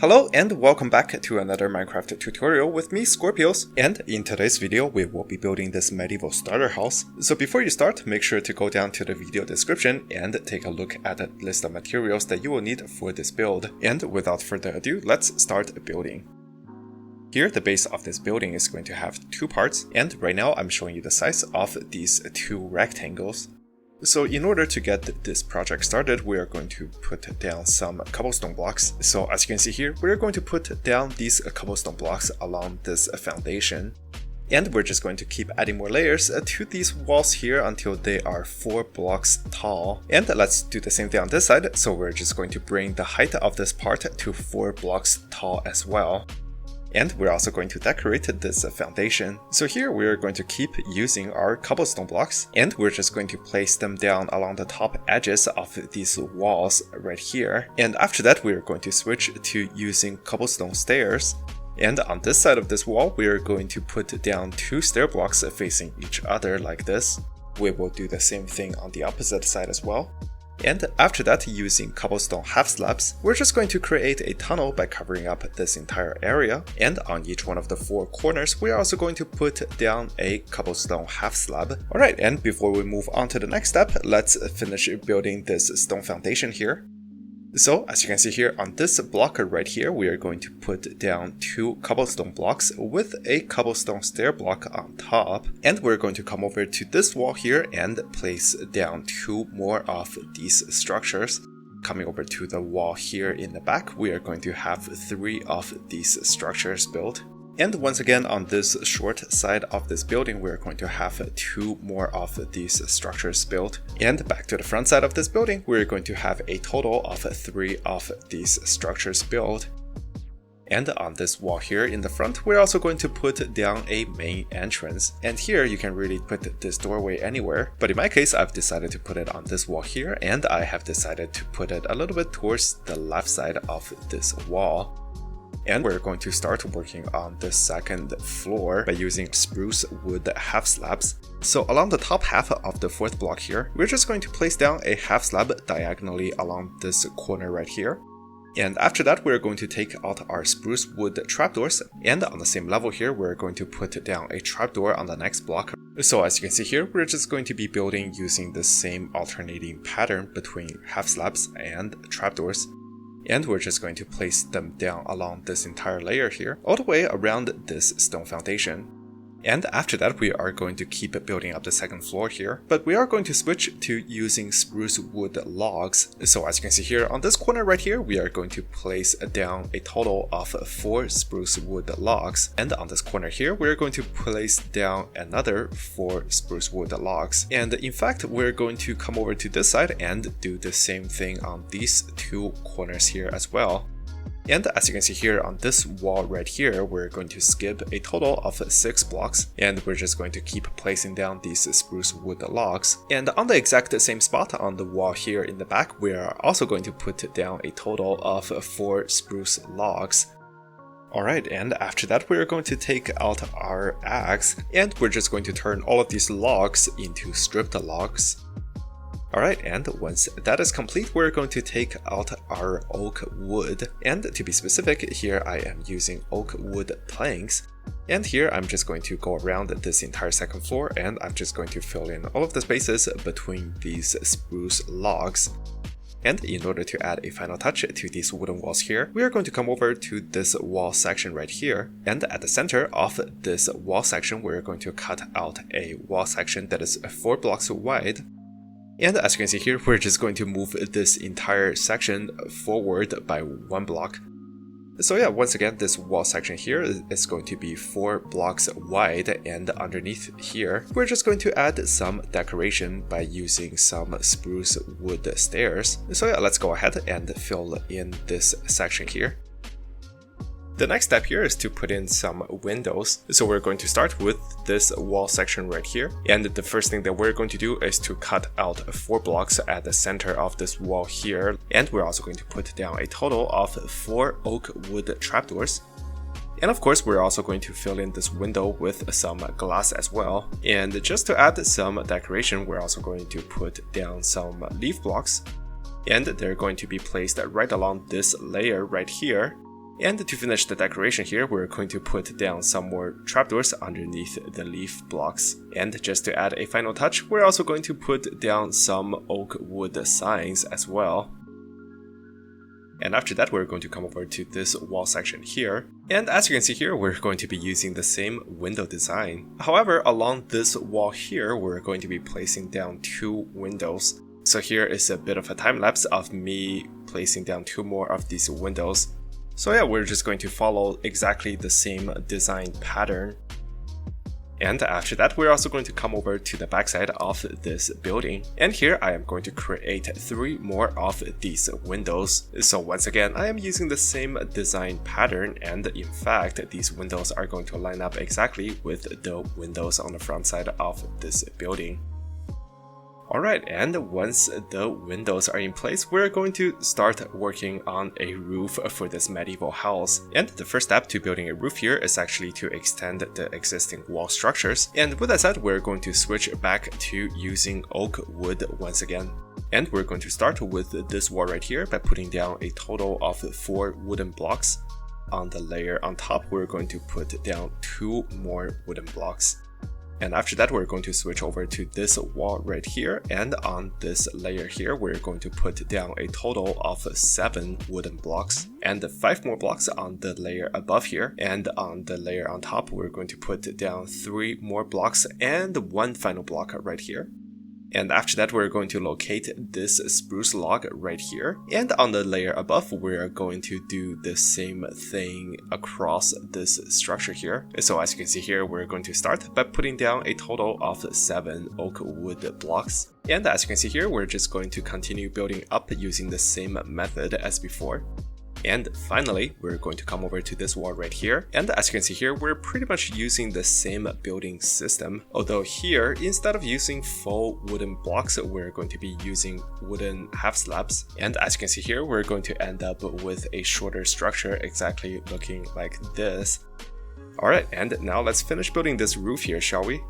Hello and welcome back to another Minecraft tutorial with me, Scorpios, and in today's video we will be building this medieval starter house. So before you start, make sure to go down to the video description and take a look at the list of materials that you will need for this build. And without further ado, let's start building. Here, the base of this building is going to have two parts, and right now I'm showing you the size of these two rectangles. So in order to get this project started, we are going to put down some cobblestone blocks. So as you can see here, we're going to put down these cobblestone blocks along this foundation. And we're just going to keep adding more layers to these walls here until they are 4 blocks tall. And let's do the same thing on this side. So we're just going to bring the height of this part to 4 blocks tall as well. And we're also going to decorate this foundation. So here we're going to keep using our cobblestone blocks, and we're just going to place them down along the top edges of these walls right here. And after that, we're going to switch to using cobblestone stairs. And on this side of this wall, we're going to put down 2 stair blocks facing each other like this. We will do the same thing on the opposite side as well. And after that, using cobblestone half slabs, we're just going to create a tunnel by covering up this entire area. And on each one of the 4 corners, we're also going to put down a cobblestone half slab. Alright, and before we move on to the next step, let's finish building this stone foundation here. So as you can see here on this block right here, we are going to put down 2 cobblestone blocks with a cobblestone stair block on top. And we're going to come over to this wall here and place down 2 more of these structures. Coming over to the wall here in the back, we are going to have 3 of these structures built. And once again, on this short side of this building, we're going to have 2 more of these structures built. And back to the front side of this building, we're going to have a total of 3 of these structures built. And on this wall here in the front, we're also going to put down a main entrance. And here you can really put this doorway anywhere. But in my case, I've decided to put it on this wall here, and I have decided to put it a little bit towards the left side of this wall. And we're going to start working on the second floor by using spruce wood half slabs. So along the top half of the 4th block here, we're just going to place down a half slab diagonally along this corner right here. And after that, we're going to take out our spruce wood trapdoors, and on the same level here, we're going to put down a trapdoor on the next block. So as you can see here, we're just going to be building using the same alternating pattern between half slabs and trapdoors. And we're just going to place them down along this entire layer here, all the way around this stone foundation. And after that, we are going to keep building up the second floor here, but we are going to switch to using spruce wood logs. So as you can see here on this corner right here, we are going to place down a total of 4 spruce wood logs. And on this corner here, we're going to place down another 4 spruce wood logs. And in fact, we're going to come over to this side and do the same thing on these 2 corners here as well. And as you can see here on this wall right here, we're going to skip a total of 6 blocks, and we're just going to keep placing down these spruce wood logs. And on the exact same spot on the wall here in the back, we are also going to put down a total of 4 spruce logs. Alright, and after that, we're going to take out our axe, and we're just going to turn all of these logs into stripped logs. Alright, and once that is complete, we're going to take out our oak wood. And to be specific, here I am using oak wood planks. And here I'm just going to go around this entire second floor, and I'm just going to fill in all of the spaces between these spruce logs. And in order to add a final touch to these wooden walls here, we are going to come over to this wall section right here. And at the center of this wall section, we're going to cut out a wall section that is 4 blocks wide. And as you can see here, we're just going to move this entire section forward by 1 block. So yeah, once again, this wall section here is going to be 4 blocks wide, and underneath here, we're just going to add some decoration by using some spruce wood stairs. So yeah, let's go ahead and fill in this section here. The next step here is to put in some windows. So we're going to start with this wall section right here. And the first thing that we're going to do is to cut out 4 blocks at the center of this wall here. And we're also going to put down a total of 4 oak wood trapdoors. And of course, we're also going to fill in this window with some glass as well. And just to add some decoration, we're also going to put down some leaf blocks. And they're going to be placed right along this layer right here. And to finish the decoration here, we're going to put down some more trapdoors underneath the leaf blocks. And just to add a final touch, we're also going to put down some oak wood signs as well. And after that, we're going to come over to this wall section here. And as you can see here, we're going to be using the same window design. However, along this wall here, we're going to be placing down 2 windows. So here is a bit of a time lapse of me placing down 2 more of these windows. So yeah, we're just going to follow exactly the same design pattern. And after that, we're also going to come over to the backside of this building. And here I am going to create 3 more of these windows. So once again, I am using the same design pattern, and in fact, these windows are going to line up exactly with the windows on the front side of this building. Alright, and once the windows are in place, we're going to start working on a roof for this medieval house. And the first step to building a roof here is actually to extend the existing wall structures. And with that said, we're going to switch back to using oak wood once again. And we're going to start with this wall right here by putting down a total of 4 wooden blocks. On the layer on top, we're going to put down 2 more wooden blocks. And after that, we're going to switch over to this wall right here, and on this layer here, we're going to put down a total of 7 wooden blocks, and 5 more blocks on the layer above here, and on the layer on top, we're going to put down 3 more blocks and 1 final block right here. And after that, we're going to locate this spruce log right here. And on the layer above, we're going to do the same thing across this structure here. So as you can see here, we're going to start by putting down a total of 7 oak wood blocks. And as you can see here, we're just going to continue building up using the same method as before. And finally, we're going to come over to this wall right here. And as you can see here, we're pretty much using the same building system. Although here, instead of using full wooden blocks, we're going to be using wooden half slabs. And as you can see here, we're going to end up with a shorter structure exactly looking like this. Alright, and now let's finish building this roof here, shall we?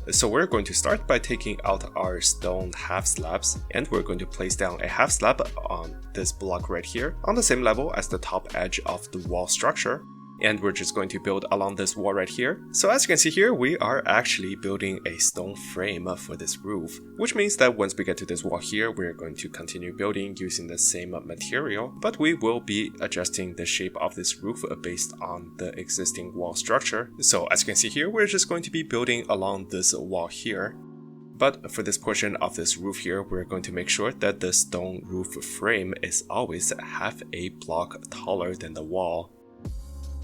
So we're going to start by taking out our stone half slabs, and we're going to place down a half slab on this block right here on the same level as the top edge of the wall structure. And we're just going to build along this wall right here. So as you can see here, we are actually building a stone frame for this roof, which means that once we get to this wall here, we're going to continue building using the same material, but we will be adjusting the shape of this roof based on the existing wall structure. So as you can see here, we're just going to be building along this wall here. But for this portion of this roof here, we're going to make sure that the stone roof frame is always half a block taller than the wall.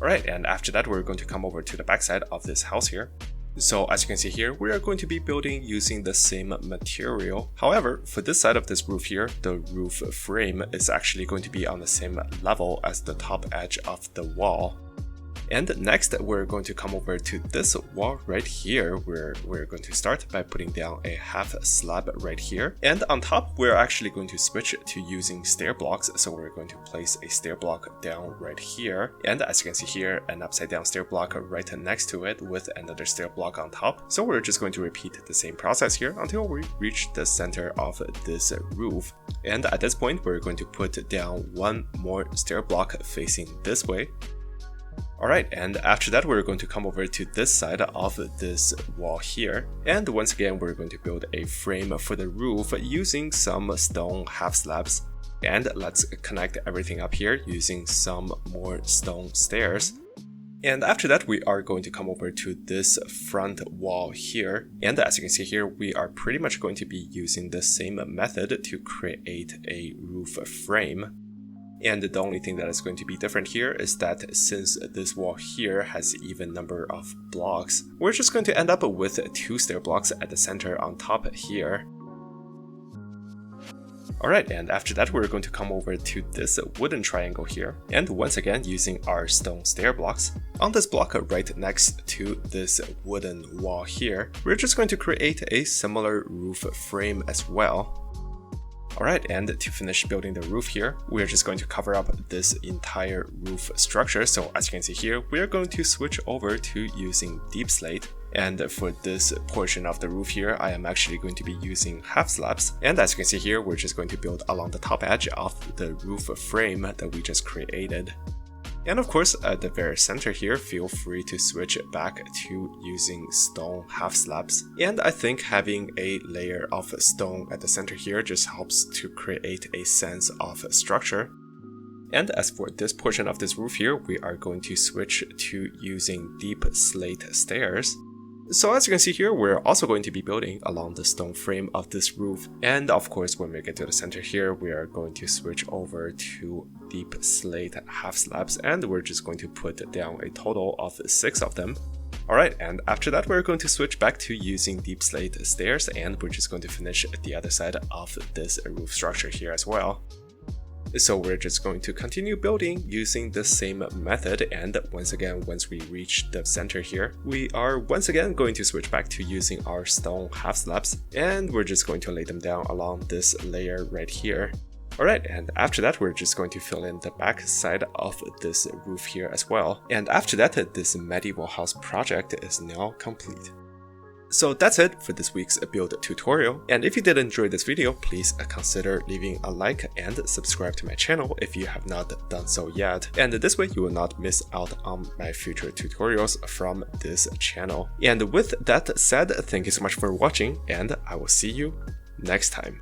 Alright, and after that, we're going to come over to the backside of this house here. So as you can see here, we are going to be building using the same material. However, for this side of this roof here, the roof frame is actually going to be on the same level as the top edge of the wall. And next, we're going to come over to this wall right here, where we're going to start by putting down a half slab right here. And on top, we're actually going to switch to using stair blocks. So we're going to place a stair block down right here. And as you can see here, an upside down stair block right next to it with another stair block on top. So we're just going to repeat the same process here until we reach the center of this roof. And at this point, we're going to put down 1 more stair block facing this way. Alright, and after that, we're going to come over to this side of this wall here. And once again, we're going to build a frame for the roof using some stone half slabs. And let's connect everything up here using some more stone stairs. And after that, we are going to come over to this front wall here. And as you can see here, we are pretty much going to be using the same method to create a roof frame. And the only thing that is going to be different here is that since this wall here has an even number of blocks, we're just going to end up with 2 stair blocks at the center on top here. Alright, and after that, we're going to come over to this wooden triangle here, and once again using our stone stair blocks. On this block right next to this wooden wall here, we're just going to create a similar roof frame as well. Alright, and to finish building the roof here, we're just going to cover up this entire roof structure. So as you can see here, we are going to switch over to using Deepslate. And for this portion of the roof here, I am actually going to be using half slabs. And as you can see here, we're just going to build along the top edge of the roof frame that we just created. And of course, at the very center here, feel free to switch back to using stone half slabs. And I think having a layer of stone at the center here just helps to create a sense of structure. And as for this portion of this roof here, we are going to switch to using deep slate stairs. So as you can see here, we're also going to be building along the stone frame of this roof. And of course, when we get to the center here, we are going to switch over to deep slate half slabs, and we're just going to put down a total of 6 of them. Alright, and after that, we're going to switch back to using deep slate stairs, and we're just going to finish the other side of this roof structure here as well. So we're just going to continue building using the same method, and once again, once we reach the center here, we are once again going to switch back to using our stone half slabs, and we're just going to lay them down along this layer right here. Alright, and after that, we're just going to fill in the back side of this roof here as well. And after that, this medieval house project is now complete. So that's it for this week's build tutorial, and if you did enjoy this video, please consider leaving a like and subscribe to my channel if you have not done so yet, and this way you will not miss out on my future tutorials from this channel. And with that said, thank you so much for watching, and I will see you next time.